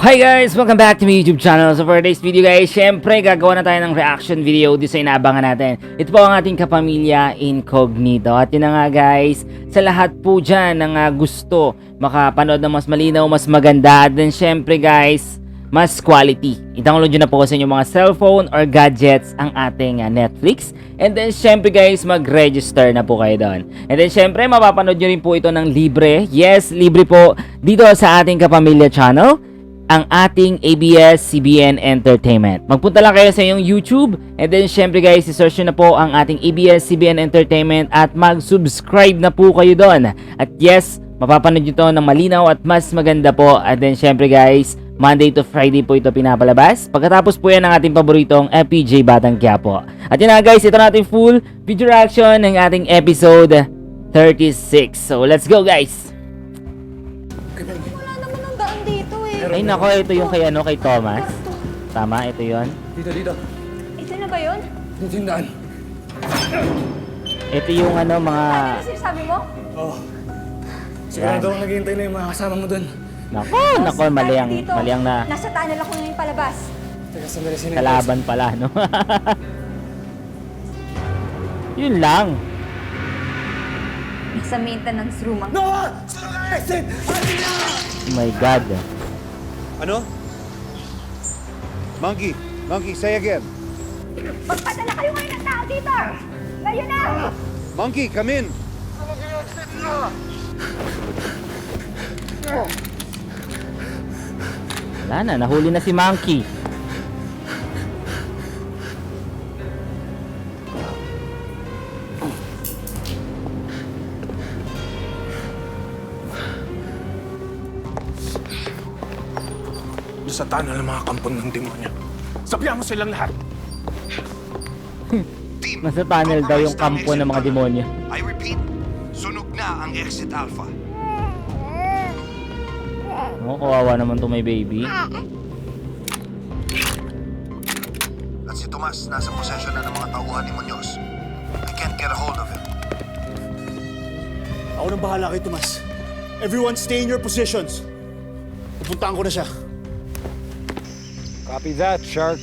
Hi guys! Welcome back to my YouTube channel. So for today's video guys, syempre gagawa na tayo ng reaction video dito sa inaabangan natin. Ito po ang ating kapamilya Incognito. At yun na nga guys, sa lahat po dyan na gusto makapanood ng mas malinaw, mas maganda, at then syempre guys, mas quality. I-download nyo na po sa inyong mga cellphone or gadgets ang ating Netflix. And then syempre guys, mag-register na po kayo doon. And then syempre, mapapanood nyo rin po ito ng libre. Yes, libre po dito sa ating kapamilya channel, ang ating ABS-CBN Entertainment. Magpunta lang kayo sa inyong YouTube, and then syempre guys, i-search nyo na po ang ating ABS-CBN Entertainment at mag-subscribe na po kayo doon. At yes, mapapanood nyo ito ng malinaw at mas maganda po. And then syempre guys, Monday to Friday po ito pinapalabas. Pagkatapos po yan ng ating paboritong FPJ Batang Quiapo. At yun na guys, ito na ating full video reaction ng ating episode 36. So let's go guys! Wala naman ang daan dito eh. Ay nako, ito yung kay kay Thomas. Tama, ito yon. Dito. Ito na ba yun? Dito yung daan. Ito yung mga... Ano sinasabi mo? Oo. Sigurado akong naghihintay na yung mga kasama mo dun. Nako, mali ang na Nasa tunnel ako na yung palabas. Teka, sandali, sino yung kalaban pala, no? Yun lang. Nasa maintenance room ang... Noah! Saan ka exit? Atin na! Oh my God. Ano? Monkey, say again. Magpadala kayo ngayon ng tao dito! Ngayon na! Monkey, come in. Wala na, nahuli na si Monkey. Doon sa tunnel ng mga kampon ng demonyo. Sabihan mo silang lahat. Nasa tunnel daw yung kampo ng mga demonyo. I repeat, sunog na ang Exit Alpha. Oh, kawawa naman to may baby. At si Tomas nasa posesyon na ng mga tauhan ni Muñoz. I can't get a hold of him. Ako nang bahala kay Tomas. Everyone stay in your positions. Pupuntaan ko na siya. Copy that, Shark.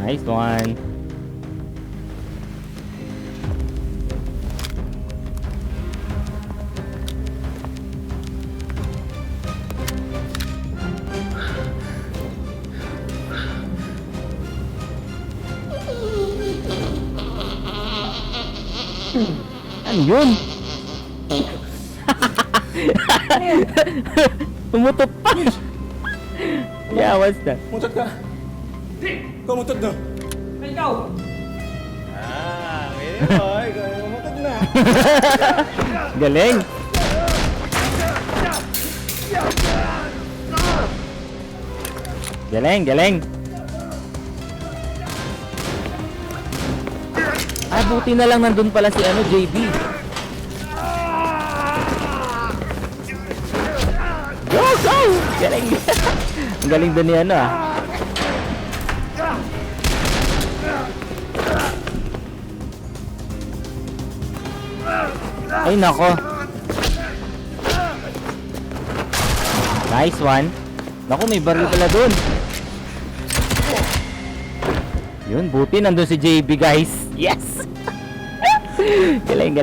Nice one. Ano yun? Umutot pa. Yeah, what's that? Mutot ka. Ikaw mutot na. Ikaw mutot na. Galing. Galing. Ah, buti na lang nandun pala si JB. Go! Galing. Ang galing doon ni Ay, nako. Nice one. Naku, may baril pala doon. Yun, buti nandun si JB, guys. Yes! galing.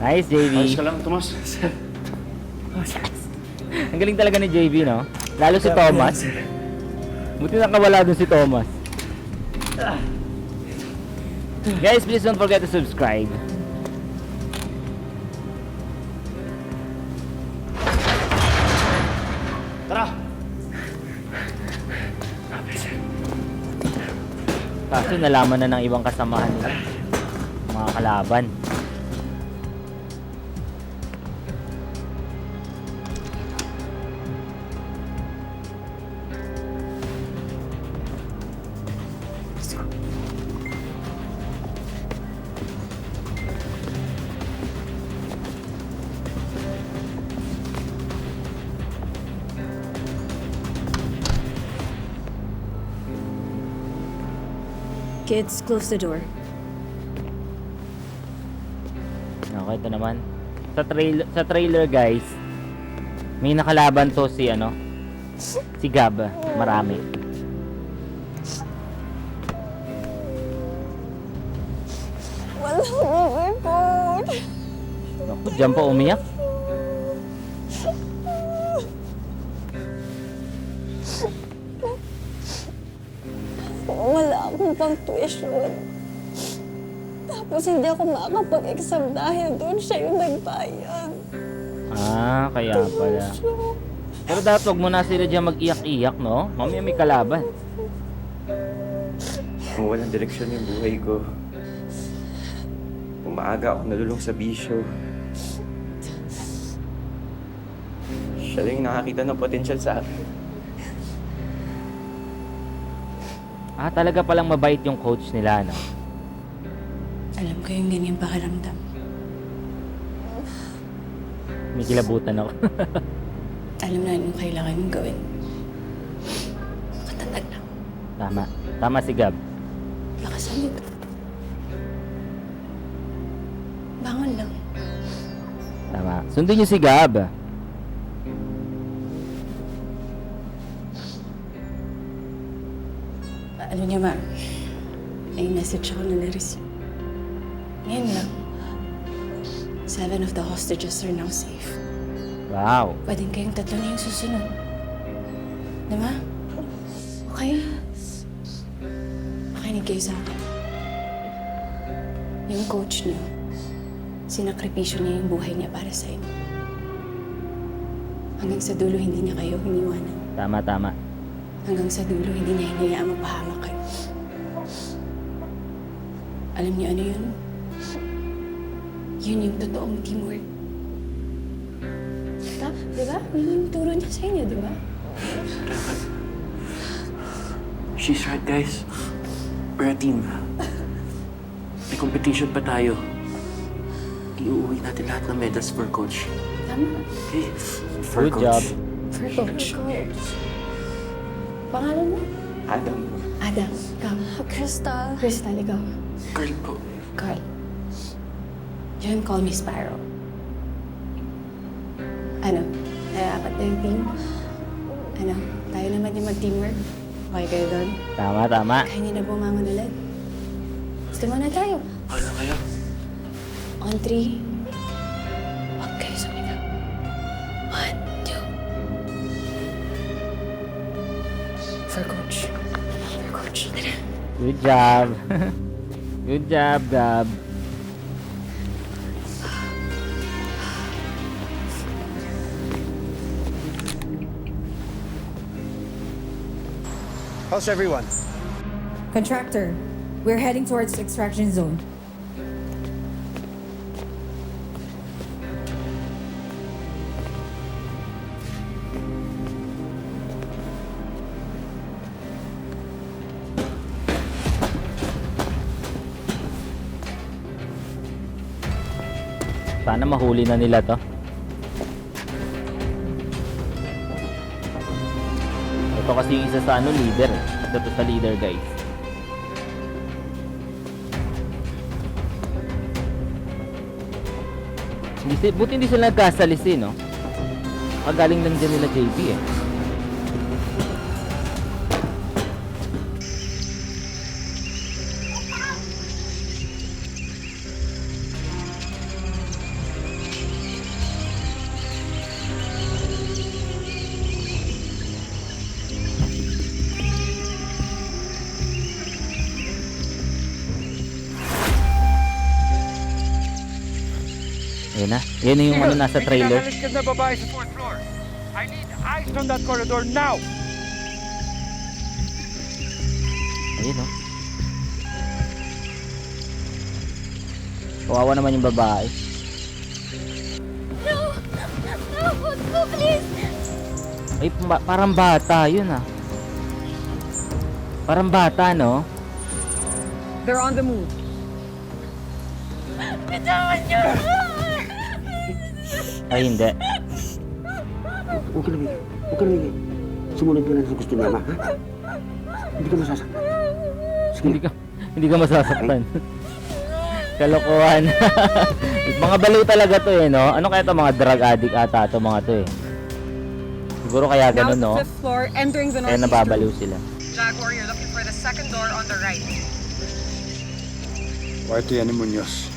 Nice, JB. Ayos ka lang, Tomas. Ang galing talaga ni JB, no? Lalo si Thomas. Buti nakawala dun si Thomas. Guys, please don't forget to subscribe. Tara! Kaso nalaman na ng ibang kasamahan nila. Mga kalaban. Kids, close the door. Okay, ito naman. Sa trailer guys, may nakalaban to si ano? Si Gab. Marami. Wala akong report. Naku, diyan pa umiyak. Wala akong pang tuition. Tapos hindi ako makakapag-exam dahil doon siya yung nagbayad. Ah, kaya pala. Pero dapat wag mo na sila dyan mag-iyak-iyak, no? Mamaya may kalaban. Kung walang direksyon yung buhay ko, umaaga ako nalulong sa bisyo. Siya lang yung nakakita ng potensyal sa akin. Ah, talaga palang mabait yung coach nila, no? Alam ko yung ganyang pakiramdam. May kilabutan ako. Alam na anong kailangan mong gawin. Katatag lang. Tama. Tama si Gab. Lakasan mo. Bangon lang. Tama. Sundin niyo si Gab. Ano niya, ma'am? May message ako na na-receive. Ngayon lang. 7 of the hostages are now safe. Wow. Pwedeng kayong tatlo na yung susunod. Diba? Okay? Makinig kayo sa akin. Yung coach niyo, sinakripisyo niya yung buhay niya para sa inyo. Hanggang sa dulo, hindi niya kayo iniwanan. Tama, tama. Hanggang sa dulo, hindi niya hinayaan mapahamak kayo. Alam niyo ano yun? Yun yung totoong teamwork. Di ba? Yun yung turo niya sa inyo, di ba? She's right, guys. We're a team. May competition pa tayo. Iuwi natin lahat ng medals for coach. Tama. Okay? For Good coach. job. For coach. Pangalan mo? Adam. Adam. Ikaw. Crystal. Crystal, ikaw. Carl po. Carl. You can call me Sparrow. Ano? Apat na yung team? Ano? Tayo naman yung mag-teamwork? Okay kayo doon? Tama, tama. Kaya niyo na bumangon ulit. Gusto mo na tayo? Ano kayo? On 3. Huwag kayo sumigaw. 1, 2. For coach. For coach. Tara. Good job. Good job, Gab. How's everyone? Contractor, we're heading towards the extraction zone. Sana mahuli na nila to. Ito kasi yung isa sa ano, leader eh. Ito to sa leader, guys. Buti hindi sila nagkasalis eh, no? Kagaling lang dyan nila JP eh. Ayan na. Yan na yung ano nasa trailer. na babae sa 4th floor. I need eyes on that corridor now! Ayun o. Kawawa naman yung babae. No! No, please! Ay, parang bata yun ah. Parang bata, no? They're on the move. Bitawan niyo! Ay, hindi. Huwag ka lumigay. Huwag ka lumigay. Sumunod ka lang sa gusto niya, ma. Ha? Hindi ka masasaktan. Sige. Hindi ka masasaktan. Kalokohan. Mga baliw talaga to eh, no? Ano kaya to, mga drug addict ata to mga to eh. Siguro kaya ganun, no? floor, entering the Kaya nababaliw sila. Jaguar, you're looking for the second door on the right. Kwarto yan ni Munoz.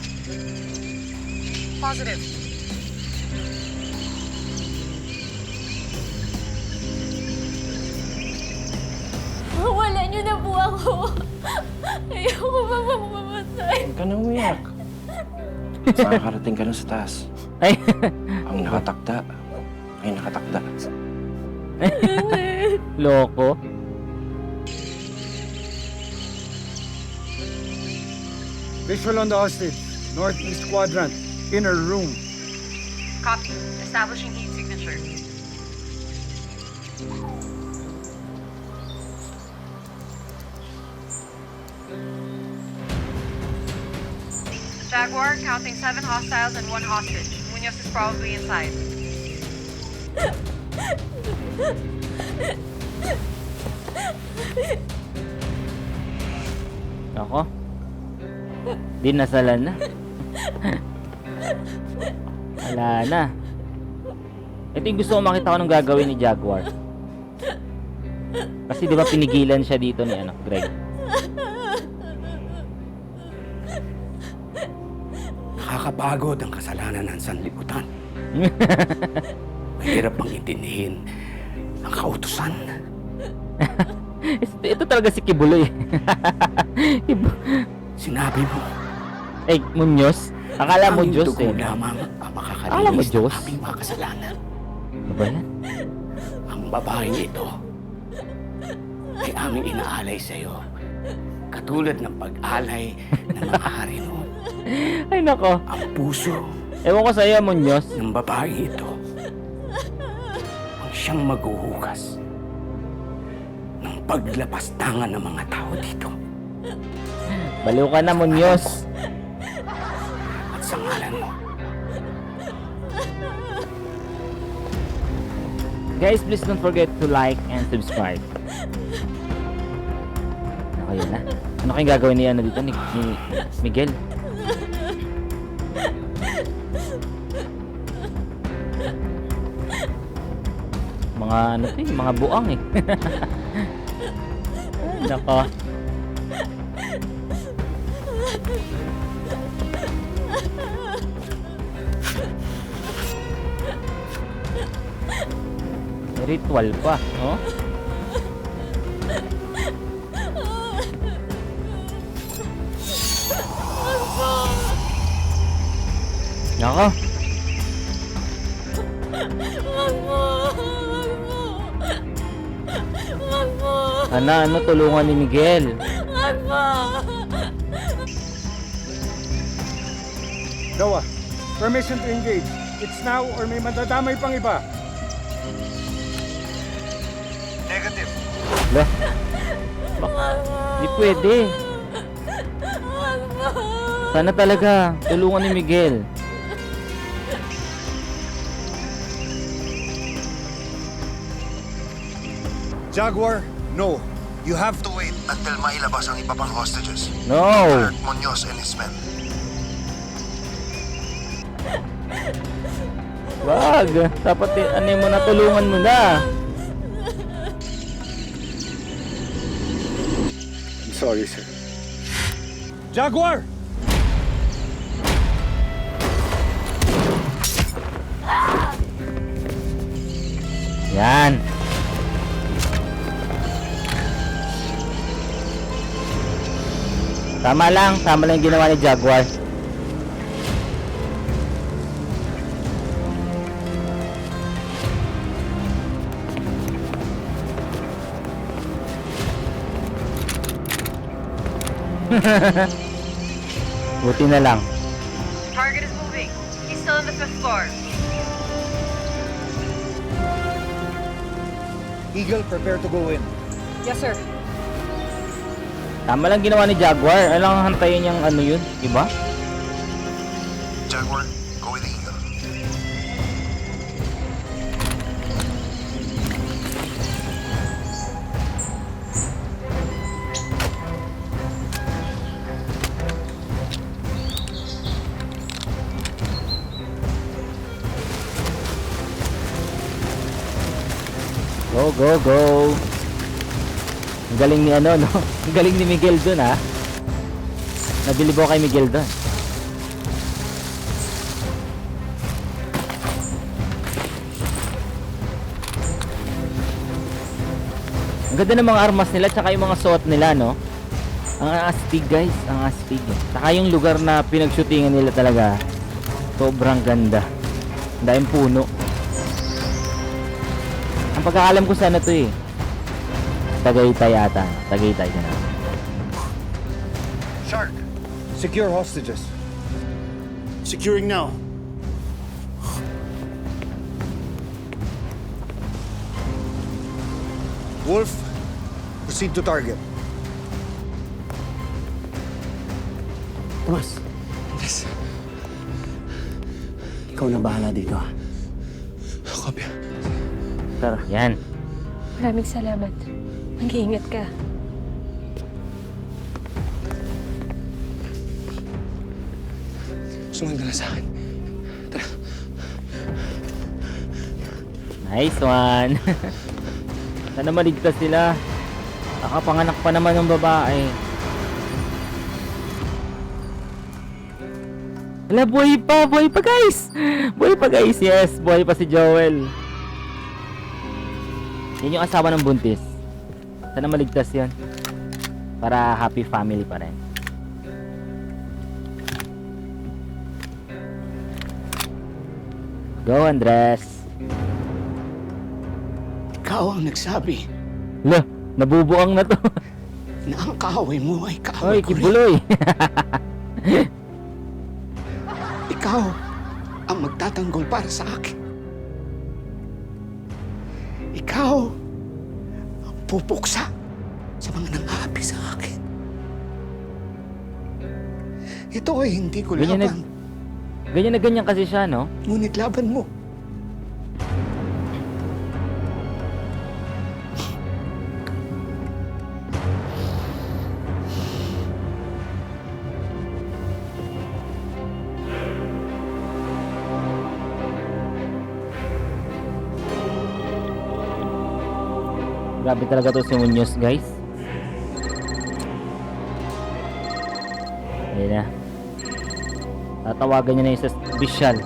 Positive. Wala niyo na po ako. Ayoko pa mamamatay. Huwag ka na umiyak. Makakarating ka na sa taas. Ay, Ang nakatakda ay nakatakda. loko. Visual on the hostage. Northeast quadrant. Inner room. Copy. Establishing heat signature. Jaguar, counting 7 hostiles and 1 hostage. Munoz is probably inside. Ako. Di nasalan na. Wala na. Ito yung gusto ko makita ko nung gagawin ni Jaguar. Kasi di ba pinigilan siya dito ni Greg. Nakakapagod ang kasalanan ng sanlibutan. Mahirap pang intindihin ang kautusan. Ito talaga si Kibuloy. Sinabi mo, Eh, Munoz. Akala mo ang Diyos dugo eh. lamang ang Akala mo makakalinis ng Diyos? aming mga kasalanan. Ano ba yan? Ang babaeng ito ay aming inaalay sa iyo. Katulad ng pag-alay ng mga hari noon. Ay nako. Ang puso Ewan ko sa iyo, Munoz. ng babae ito ang siyang maghuhugas ng paglapastangan ng mga tao dito. Baliw ka na, Munoz. At sa ngalan mo, Guys, please don't forget to like and subscribe. Ano yun na? Ano kayong gagawin ni dito? Ni Miguel? Mga ano to eh, mga buang eh. Ay, nako. May ritual pa, oh? Nako. Ano, tulungan ni Miguel. Noah, permission to engage. It's now or may madadamay pang iba. Negative. Lah. Di pwede. Sana talaga, tulungan ni Miguel. Jaguar, no. You have To wait until mailabas ang iba pang hostages. No. Alert Munoz and his men. Wag. Dapat ano mo na, tulungan mo na. I'm sorry, sir. Jaguar! Yan. Tama lang yung ginawa ni Jaguar. Buti na lang. Target is moving. He's still on the 5th floor. Eagle, prepare to go in. Yes, sir. Tama lang ginawa ni Jaguar. Alang hantayin niyang ano yun, diba? Jaguar, go with the Eagle. Go, go, go. Ang galing ni ano, no? Ang galing ni Miguel dun, ha? Nabilib ako kay Miguel dun. Ang ganda ng mga armas nila, tsaka yung mga suot nila, no? Ang astig, guys. Ang astig. Tsaka yung lugar na pinagshootingan nila talaga, sobrang ganda. Ang daming puno. Ang pagkakalam ko sana to eh. Tagaytay yata. Tagaytay ka na. Shark! Secure hostages. Securing now. Wolf, proceed to target. Tomas. Yes. Ikaw na bahala dito, ha? Kopya. Tara, yan. Maraming salamat. Mag-iingat ka. Sumunod ka na sa akin. Tara. Nice one. Sana maligtas sila. Nakapanganak pa naman ng babae. Wala, buhay pa guys. Buhay pa guys, yes. Buhay pa si Joel. Yan yung asawa ng buntis. Sana maligtas yan. Para happy family pa rin. Go, Andres. Ikaw ang nagsabi Lah, nabubuang na to. na ang kaaway mo ay kaaway Oy, ko rin. kibuloy. Ikaw ang magtatanggol para sa akin. Ikaw ang pupuksa sa mga nang-aapi sa akin. Ito ay hindi ko Ganyan laban, Ganyan na ganyan kasi siya, no? ngunit laban mo. Grabe talaga to si Munoz, guys. Ayun na. Tatawagan niya na yung sa official.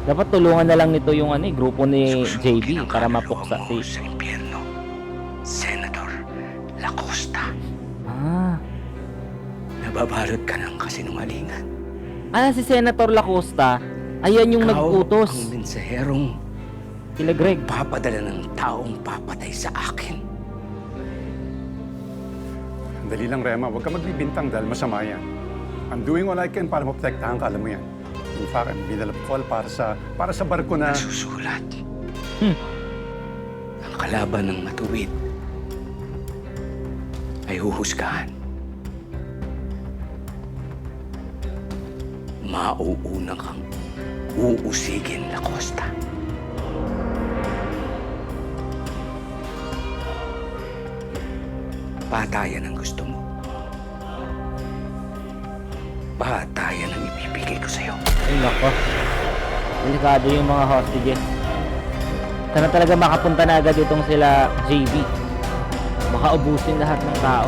Dapat tulungan na lang nito yung grupo ni JB para mapuksa si... Sa impyerno, Senator Lacosta. Ah. Nababalot ka ng kasinungalingan. Si Senator Lacosta. Ayan yung Ikaw nag-utos. ang mensaherong Kila Greg. papadala ng taong papatay sa akin. Dali lang, Rema. Huwag ka magbibintang dahil masama yan. I'm doing all I can para maprotektahan ka, alam mo yan. In fact, I'm binalapkol para sa barko na... Nasusulat. Ang kalaban ng matuwid ay huhusgahan. Mauuna kang uusigin, Lacosta. Patayan ang gusto mo. Patayan ang ibibigay ko sa'yo. Ay, nako. Delikado yung mga hostages. Sana talaga makapunta na agad itong sila JB. Baka ubusin lahat ng tao.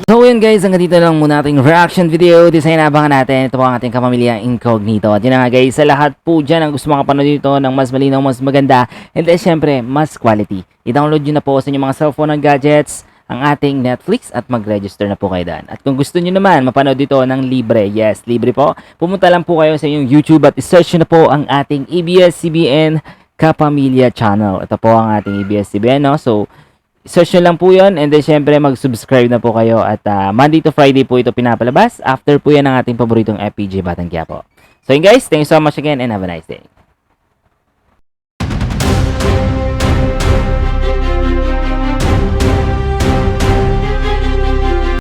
So yun guys, hanggang dito lang muna ating reaction video. Design abangan natin. Ito po ang ating kapamilya Incognito. At yun na nga guys, sa lahat po dyan ang gusto makapanood dito ng mas malinaw, mas maganda, and then syempre, mas quality. I-download nyo na po sa inyong mga cellphone and gadgets ang ating Netflix at mag-register na po kayo dyan. At kung gusto nyo naman mapanood dito ng libre, yes, libre po, pumunta lang po kayo sa inyong YouTube at isearch nyo na po ang ating ABS-CBN Kapamilya channel. Ito po ang ating ABS-CBN, no? So, search nyo lang po yun, and then syempre mag-subscribe na po kayo at Monday to Friday po ito pinapalabas. After po yan ang ating paboritong FPJ Batang Quiapo. So yun guys, thank you so much again and have a nice day.